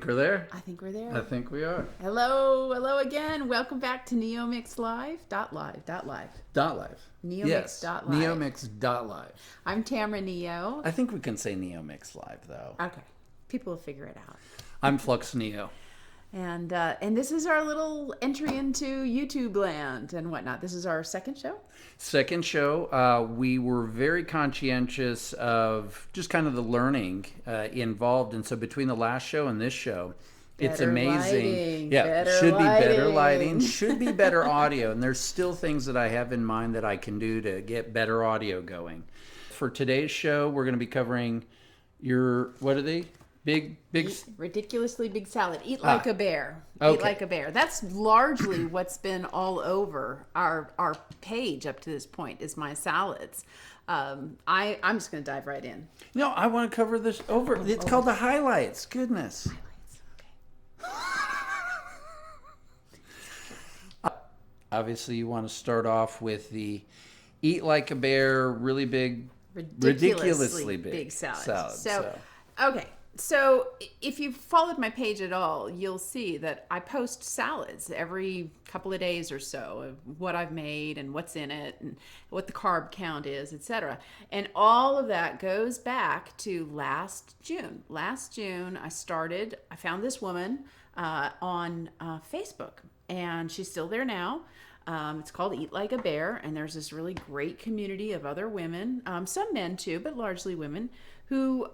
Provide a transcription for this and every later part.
we're there. I think we're there. I think we are. Hello again. Welcome back to NeoMix.Live. Live. NeoMix.Live. Yes. NeoMix.Live. I'm Tamara Neo. I think we can say NeoMix.Live though. Okay. People will figure it out. I'm Flux Neo. And this is our little entry into YouTube land and whatnot. This is our second show. We were very conscientious of just kind of the learning involved. And so between the last show and this show, it's amazing. Should be better lighting, should be better audio. And there's still things that I have in mind that I can do to get better audio going. For today's show, we're going to be covering what are they? Ridiculously big salad. Eat like a bear. Okay. Eat like a bear. That's largely what's been all over our page up to this point is my salads. I'm just going to dive right in. No, I want to cover this over. It's called the highlights. Goodness. Okay. Obviously, you want to start off with the eat like a bear, really big, ridiculously big salad. Okay. So if you've followed my page at all, you'll see that I post salads every couple of days or so of what I've made and what's in it and what the carb count is, etc. And all of that goes back to last June. Last June, I found this woman on Facebook, and she's still there now. It's called Eat Like a Bear, and there's this really great community of other women, some men too, but largely women, who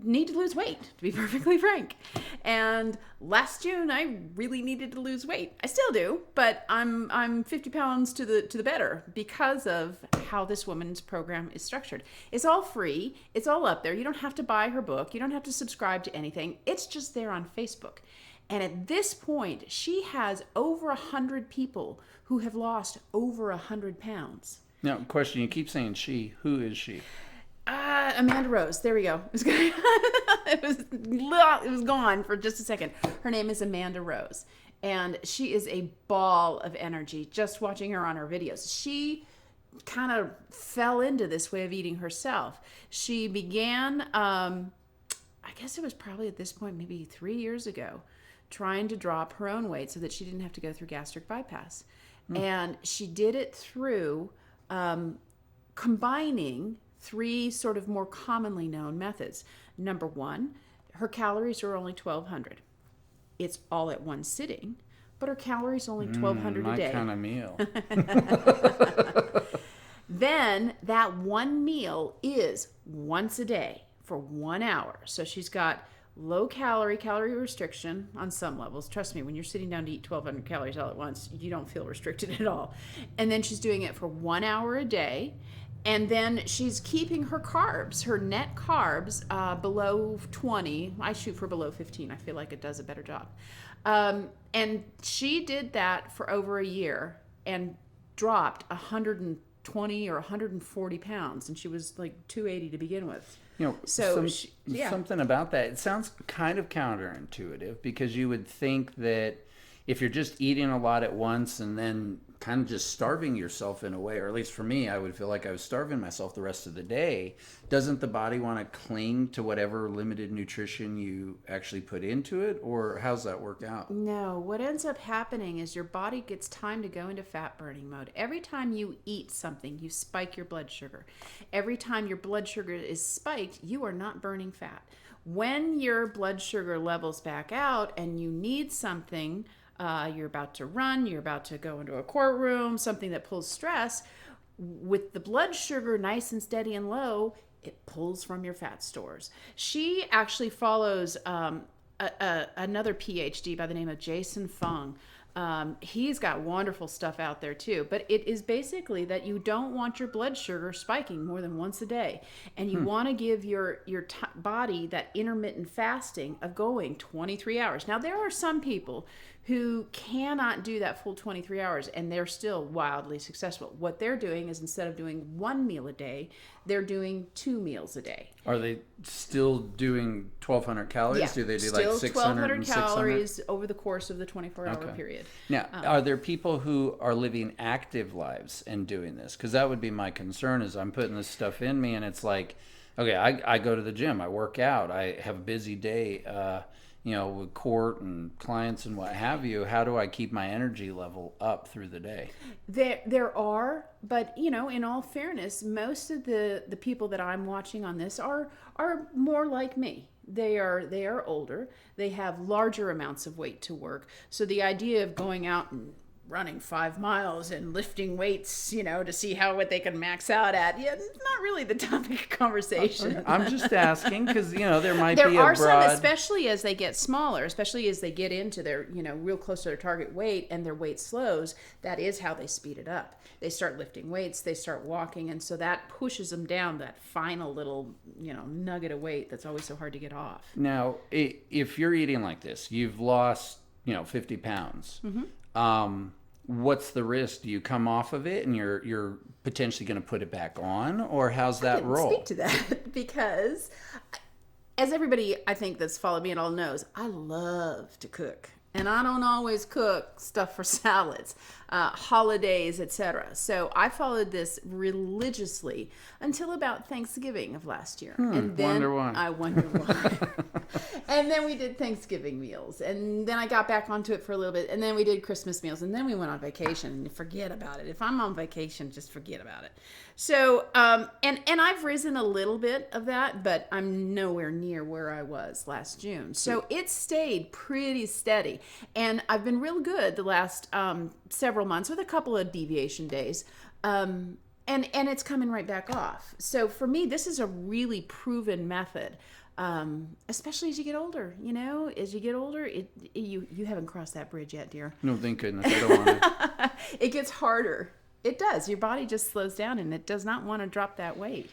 need to lose weight, to be perfectly frank. And last June, I really needed to lose weight. I still do, but I'm 50 pounds to the better because of how this woman's program is structured. It's all free. It's all up there. You don't have to buy her book. You don't have to subscribe to anything. It's just there on Facebook. And at this point, she has over 100 people who have lost over 100 pounds. Now, question, you keep saying she. Who is she? Amanda Rose. There we go. It was gone for just a second. Her name is Amanda Rose, and she is a ball of energy. Just watching her on her videos, she kind of fell into this way of eating herself. She began, I guess it was probably at this point, maybe 3 years ago, trying to drop her own weight so that she didn't have to go through gastric bypass. And she did it through combining three sort of more commonly known methods. Number one, her calories are only 1,200. It's all at one sitting, but her calories only 1,200 a day. My kind of meal. Then that one meal is once a day for 1 hour. So she's got low calorie restriction on some levels. Trust me, when you're sitting down to eat 1,200 calories all at once, you don't feel restricted at all. And then she's doing it for 1 hour a day. And then she's keeping her carbs, her net carbs, below 20. I shoot for below 15. I feel like it does a better job. And she did that for over a year and dropped 120 or 140 pounds. And she was like 280 to begin with. Something about that. It sounds kind of counterintuitive because you would think that if you're just eating a lot at once and then kind of just starving yourself in a way, or at least for me, I would feel like I was starving myself the rest of the day. Doesn't the body want to cling to whatever limited nutrition you actually put into it, or how's that work out? No, what ends up happening is your body gets time to go into fat burning mode. Every time you eat something, you spike your blood sugar. Every time your blood sugar is spiked, you are not burning fat. When your blood sugar levels back out and you need something, you're about to run, you're about to go into a courtroom, something that pulls stress, with the blood sugar nice and steady and low, it pulls from your fat stores. She actually follows another PhD by the name of Jason Fung. He's got wonderful stuff out there too, but it is basically that you don't want your blood sugar spiking more than once a day, and you want to give your body that intermittent fasting of going 23 hours. Now, there are some people who cannot do that full 23 hours, and they're still wildly successful. What they're doing is, instead of doing one meal a day, they're doing 2 meals a day. Are they still doing 1,200 calories? Yeah, do they do still like 600 1,200 and 600? calories over the course of the 24-hour period. Now, are there people who are living active lives and doing this? Because that would be my concern, is I'm putting this stuff in me, and it's like, Okay, I go to the gym, I work out, I have a busy day, with court and clients and what have you. How do I keep my energy level up through the day? There are, but in all fairness, most of the people that I'm watching on this are more like me. They are older. They have larger amounts of weight to work. So the idea of going out and running 5 miles and lifting weights, to see what they can max out at, it's not really the topic of conversation. I'm just asking because there might there be are a broad... some, especially as they get smaller, especially as they get into their real close to their target weight and their weight slows. That is how they speed it up. They start lifting weights, they start walking, and so that pushes them down that final little nugget of weight that's always so hard to get off. Now, if you're eating like this, you've lost 50 pounds. What's the risk? Do you come off of it and you're potentially going to put it back on, or how's that roll? Speak to that because, as everybody I think that's followed me and all knows, I love to cook. And I don't always cook stuff for salads, holidays, etc. So I followed this religiously until about Thanksgiving of last year. And then wonder why. I wonder why. And then we did Thanksgiving meals. And then I got back onto it for a little bit. And then we did Christmas meals. And then we went on vacation. And forget about it. If I'm on vacation, just forget about it. So, and I've risen a little bit of that, but I'm nowhere near where I was last June. So it stayed pretty steady. And I've been real good the last several months with a couple of deviation days. And it's coming right back off. So for me, this is a really proven method, especially as you get older. As you get older, you haven't crossed that bridge yet, dear. No, thank goodness. I don't want to. It gets harder. It does. Your body just slows down and it does not want to drop that weight.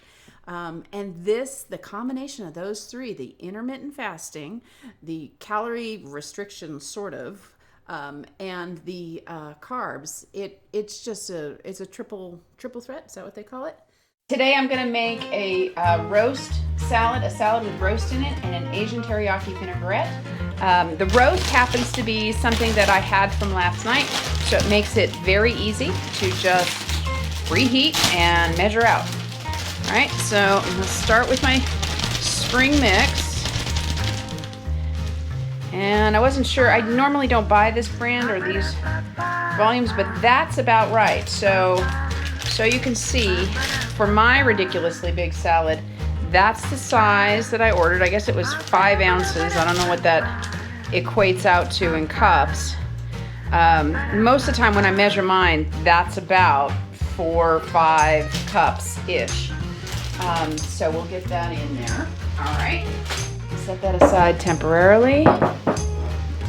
And the combination of those three, the intermittent fasting, the calorie restriction sort of, and the carbs, it's a triple threat. Is that what they call it? Today I'm going to make a roast salad, a salad with roast in it, and an Asian teriyaki vinaigrette. The roast happens to be something that I had from last night, so it makes it very easy to just reheat and measure out. All right, so I'm going to start with my spring mix. And I wasn't sure, I normally don't buy this brand or these volumes, but that's about right. So you can see, for my ridiculously big salad, that's the size that I ordered. I guess it was 5 ounces. I don't know what that equates out to in cups. Most of the time when I measure mine, that's about 4 or 5 cups-ish. So we'll get that in there. All right. Set that aside temporarily.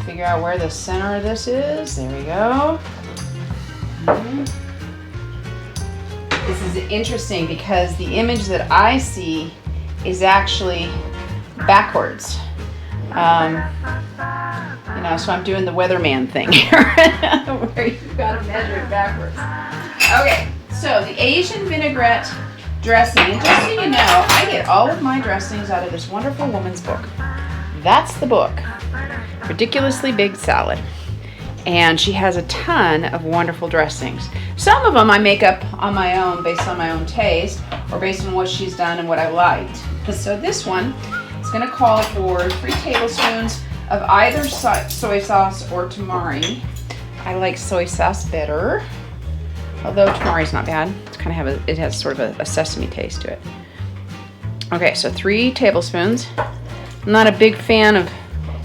Figure out where the center of this is. There we go. This is interesting because the image that I see is actually backwards. So I'm doing the weatherman thing here, where you've got to measure it backwards. Okay, so the Asian vinaigrette dressing, and just so you know, I get all of my dressings out of this wonderful woman's book. That's the book, Ridiculously Big Salad. And she has a ton of wonderful dressings. Some of them I make up on my own, based on my own taste, or based on what she's done and what I liked. So this one is going to call for 3 tablespoons of either soy sauce or tamari. I like soy sauce better, although tamari's not bad. It's kind of it has sort of a sesame taste to it. Okay, so 3 tablespoons. I'm not a big fan of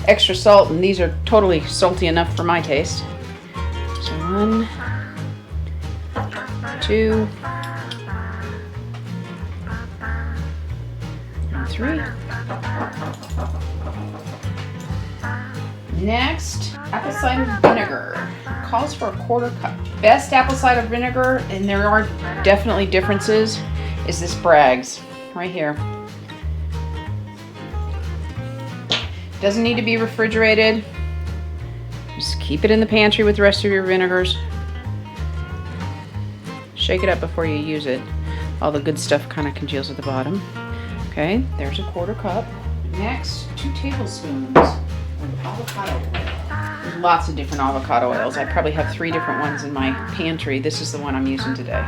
extra salt, and these are totally salty enough for my taste. So 1, 2, and 3. Next, apple cider vinegar. Calls for a 1/4 cup. Best apple cider vinegar, and there are definitely differences, is this Bragg's right here. Doesn't need to be refrigerated. Just keep it in the pantry with the rest of your vinegars. Shake it up before you use it. All the good stuff kind of congeals at the bottom. Okay, there's a 1/4 cup. Next, 2 tablespoons of avocado oil. There's lots of different avocado oils. I probably have 3 different ones in my pantry. This is the one I'm using today.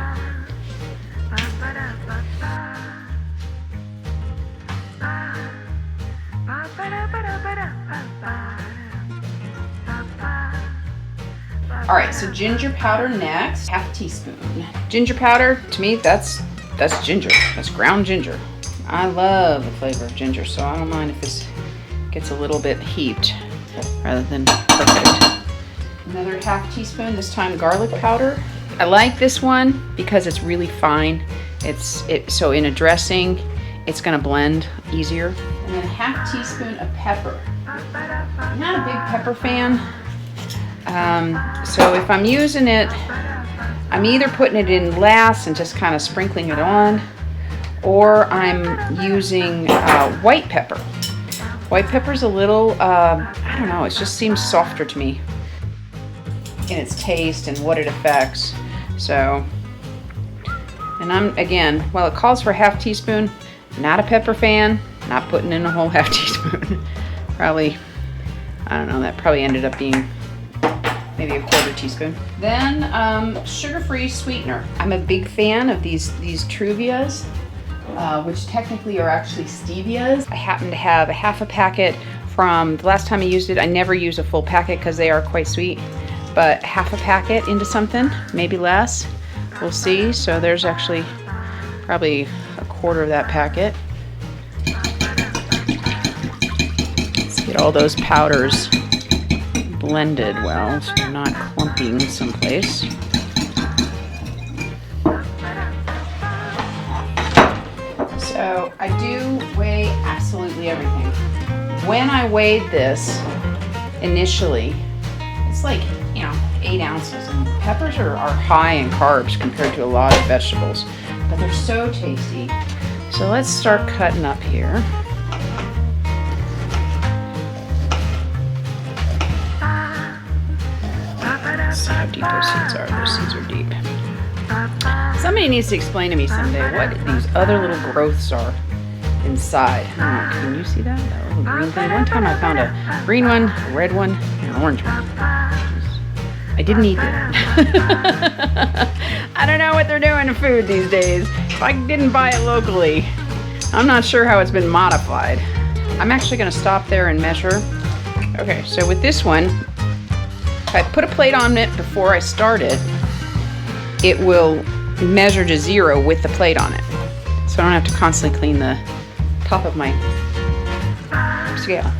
All right, so ginger powder next, half a teaspoon. Ginger powder, to me, that's ginger. That's ground ginger. I love the flavor of ginger, so I don't mind if this gets a little bit heaped rather than perfect. Another half teaspoon, this time garlic powder. I like this one because it's really fine. So in a dressing, it's gonna blend easier. And then half teaspoon of pepper. I'm not a big pepper fan. So if I'm using it, I'm either putting it in last and just kind of sprinkling it on, or I'm using white pepper. White pepper's a little, I don't know, it just seems softer to me in its taste and what it affects. So, and again, while it calls for a half teaspoon, not a pepper fan, not putting in a whole half teaspoon. Probably, I don't know, that probably ended up being maybe a quarter teaspoon. Then sugar-free sweetener. I'm a big fan of these Truvias, which technically are actually stevias. I happen to have a half a packet from the last time I used it. I never use a full packet because they are quite sweet, but half a packet into something, maybe less. We'll see. So there's actually probably a quarter of that packet. Let's get all those powders blended well so they're not clumping someplace. So I do weigh absolutely everything. When I weighed this initially, it's like, 8 ounces. And peppers are high in carbs compared to a lot of vegetables, but they're so tasty. So let's start cutting up here. Let's see how deep those seeds are. Those seeds are deep. Somebody needs to explain to me someday what these other little growths are inside. I don't know, can you see that? That little green thing? One time I found a green one, a red one, and an orange one. I didn't eat it. I don't know what they're doing to food these days. If I didn't buy it locally, I'm not sure how it's been modified. I'm actually going to stop there and measure. Okay, so with this one, if I put a plate on it before I start it, it will measure to 0 with the plate on it. So I don't have to constantly clean the top of my scale.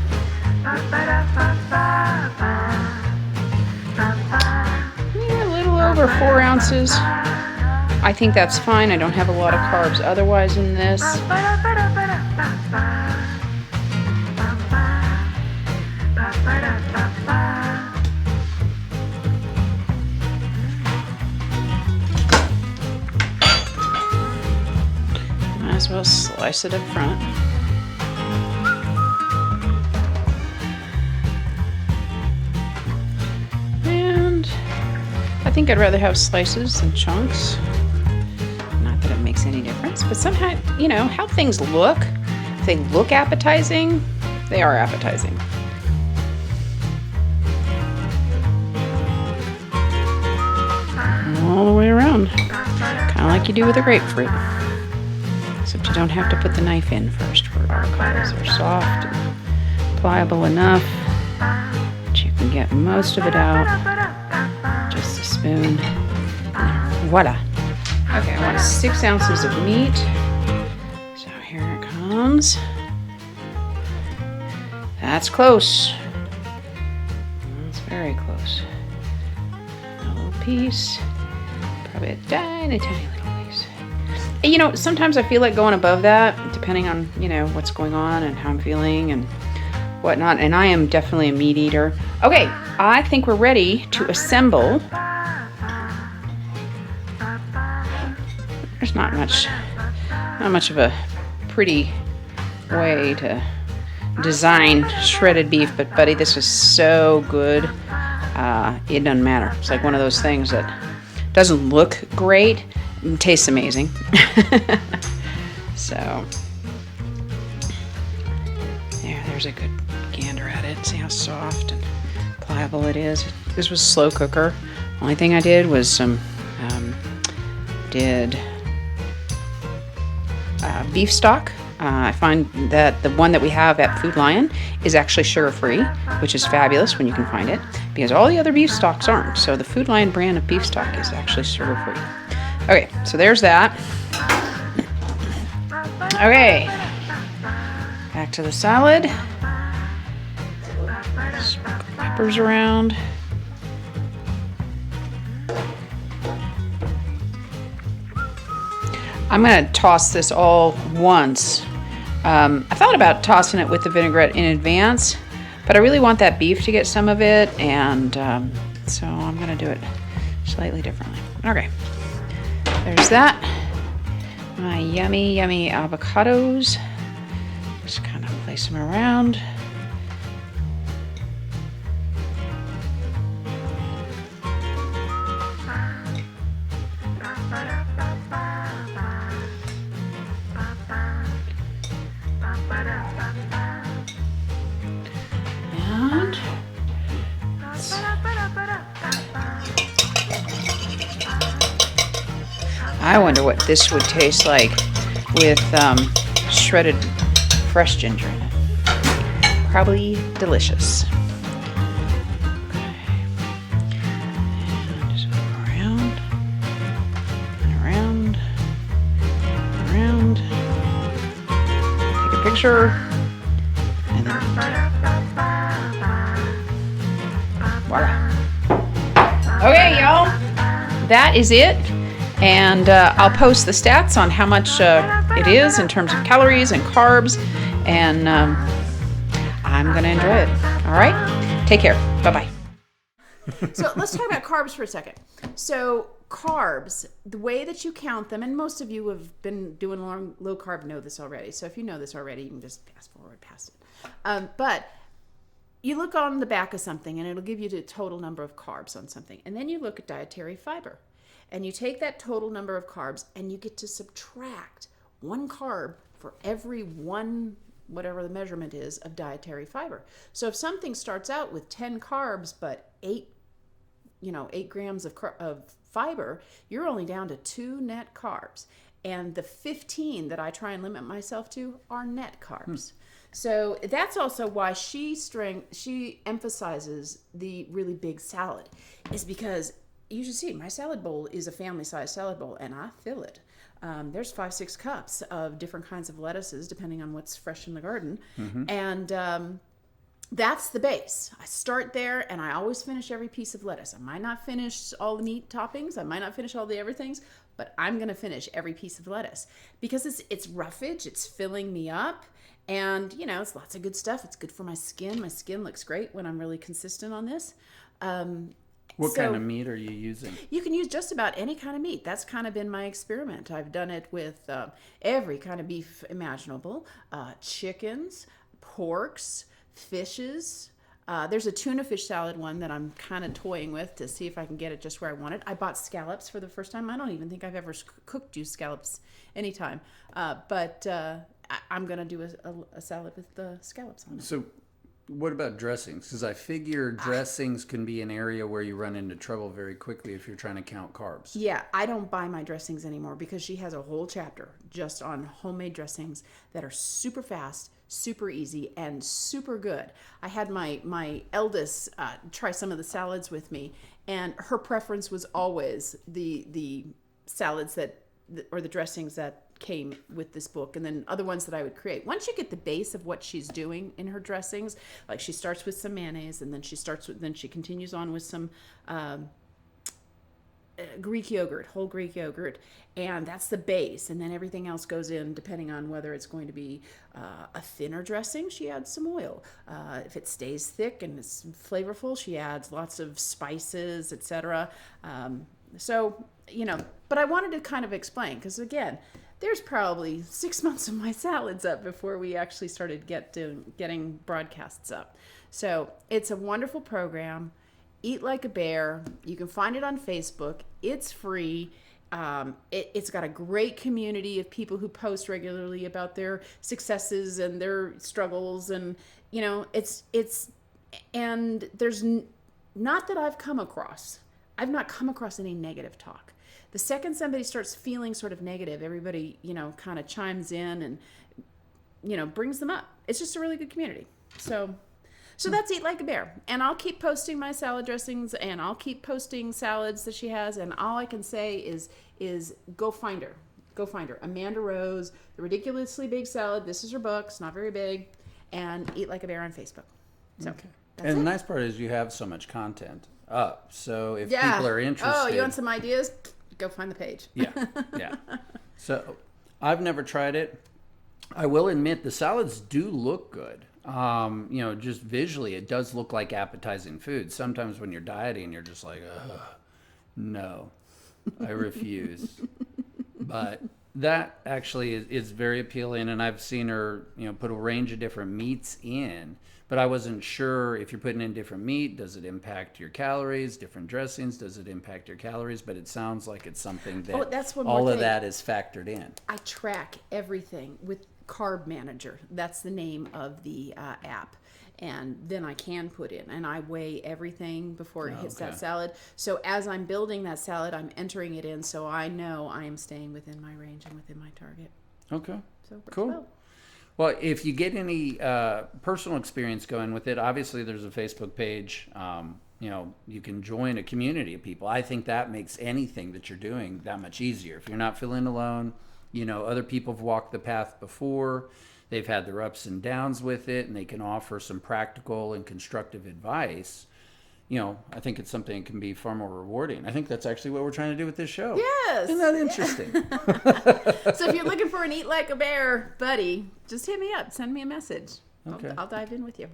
Yeah, a little over 4 ounces. I think that's fine. I don't have a lot of carbs otherwise in this. Might as well slice it up front. And I think I'd rather have slices than chunks. Not that it makes any difference, but somehow, how things look, if they look appetizing, they are appetizing. All the way around, kind of like you do with a grapefruit. Except you don't have to put the knife in first for avocados. They're soft and pliable enough that you can get most of it out. Just a spoon. And voila. Okay, I want 6 ounces of meat. So here it comes. That's close. That's very close. A little piece. Probably a tiny, tiny little piece. Sometimes I feel like going above that, depending on, what's going on and how I'm feeling and whatnot. And I am definitely a meat eater. Okay, I think we're ready to assemble. There's not much of a pretty way to design shredded beef, but buddy, this is so good. It doesn't matter. It's like one of those things that doesn't look great, tastes amazing. So there's a good gander at it. See how soft and pliable it is. This was slow cooker. Only thing I did was some beef stock. I find that the one that we have at Food Lion is actually sugar-free, which is fabulous when you can find it, because all the other beef stocks aren't. So the Food Lion brand of beef stock is actually sugar-free. Okay, so there's that. Okay, back to the salad. Sprinkle peppers around. I'm going to toss this all once. I thought about tossing it with the vinaigrette in advance, but I really want that beef to get some of it, and so I'm going to do it slightly differently. Okay, there's that. My yummy, yummy avocados. Just kind of place them around. I wonder what this would taste like with shredded fresh ginger in it. Probably delicious. Okay. And just go around, and around, and around. Take a picture. And then voila. Okay, y'all. That is it. And I'll post the stats on how much it is in terms of calories and carbs. And I'm going to enjoy it. All right? Take care. Bye-bye. So let's talk about carbs for a second. So carbs, the way that you count them, and most of you have been doing low carb know this already. So if you know this already, you can just fast forward past it. But you look on the back of something, and it'll give you the total number of carbs on something. And then you look at dietary fiber. And you take that total number of carbs and you get to subtract 1 carb for every 1, whatever the measurement is, of dietary fiber. So if something starts out with 10 carbs but 8 grams of fiber, you're only down to 2 net carbs. And the 15 that I try and limit myself to are net carbs. So that's also why she emphasizes the really big salad, is because you should see my salad bowl is a family-sized salad bowl, and I fill it. There's 5-6 cups of different kinds of lettuces, depending on what's fresh in the garden. Mm-hmm. And that's the base. I start there, and I always finish every piece of lettuce. I might not finish all the meat toppings. I might not finish all the everythings, but I'm going to finish every piece of lettuce because it's roughage. It's filling me up. And, it's lots of good stuff. It's good for my skin. My skin looks great when I'm really consistent on this. What kind of meat are you using? You can use just about any kind of meat. That's kind of been my experiment. I've done it with every kind of beef imaginable, chickens, porks, fishes. There's a tuna fish salad one that I'm kind of toying with to see if I can get it just where I want it. I bought scallops for the first time. I don't even think I've ever cooked scallops anytime. But I'm going to do a salad with the scallops on it. So what about dressings? Because I figure dressings can be an area where you run into trouble very quickly if you're trying to count carbs. Yeah, I don't buy my dressings anymore because she has a whole chapter just on homemade dressings that are super fast, super easy, and super good. I had my eldest try some of the salads with me, and her preference was always the salads or the dressings that came with this book, and then other ones that I would create. Once you get the base of what she's doing in her dressings, like she starts with some mayonnaise, and then she continues on with some Greek yogurt, whole Greek yogurt, and that's the base, and then everything else goes in depending on whether it's going to be a thinner dressing. She adds some oil. If it stays thick and it's flavorful, she adds lots of spices, etc. But I wanted to kind of explain, because again, there's probably 6 months of my salads up before we actually started getting broadcasts up. So it's a wonderful program. Eat Like a Bear. You can find it on Facebook. It's free. It's got a great community of people who post regularly about their successes and their struggles, and and there's not that I've not come across any negative talk. The second somebody starts feeling sort of negative, everybody, kind of chimes in and brings them up. It's just a really good community. So that's Eat Like a Bear. And I'll keep posting my salad dressings, and I'll keep posting salads that she has. And all I can say is go find her. Go find her. Amanda Rose, The Ridiculously Big Salad. This is her book. It's not very big. And Eat Like a Bear on Facebook. So, okay. And the nice part is you have so much content up. So if people are interested. Oh, you want some ideas? Go find the page. Yeah. So I've never tried it. I will admit the salads do look good. Just visually, it does look like appetizing food. Sometimes when you're dieting, you're just like, no, I refuse. But that actually is very appealing, and I've seen her, put a range of different meats in. But I wasn't sure if you're putting in different meat, does it impact your calories? Different dressings, does it impact your calories? But it sounds like it's something that that's one all more of thing. that is factored in. I track everything with Carb Manager. That's the name of the app. And then I can put in, and I weigh everything before it hits that salad. So as I'm building that salad, I'm entering it in, so I know I am staying within my range and within my target. Okay. So cool. Well, if you get any personal experience going with it, obviously there's a Facebook page. You can join a community of people. I think that makes anything that you're doing that much easier. If you're not feeling alone, other people have walked the path before. They've had their ups and downs with it, and they can offer some practical and constructive advice. I think it's something that can be far more rewarding. I think that's actually what we're trying to do with this show. Yes. Isn't that interesting? So if you're looking for an Eat Like a Bear buddy, just hit me up. Send me a message. Okay. I'll dive in with you.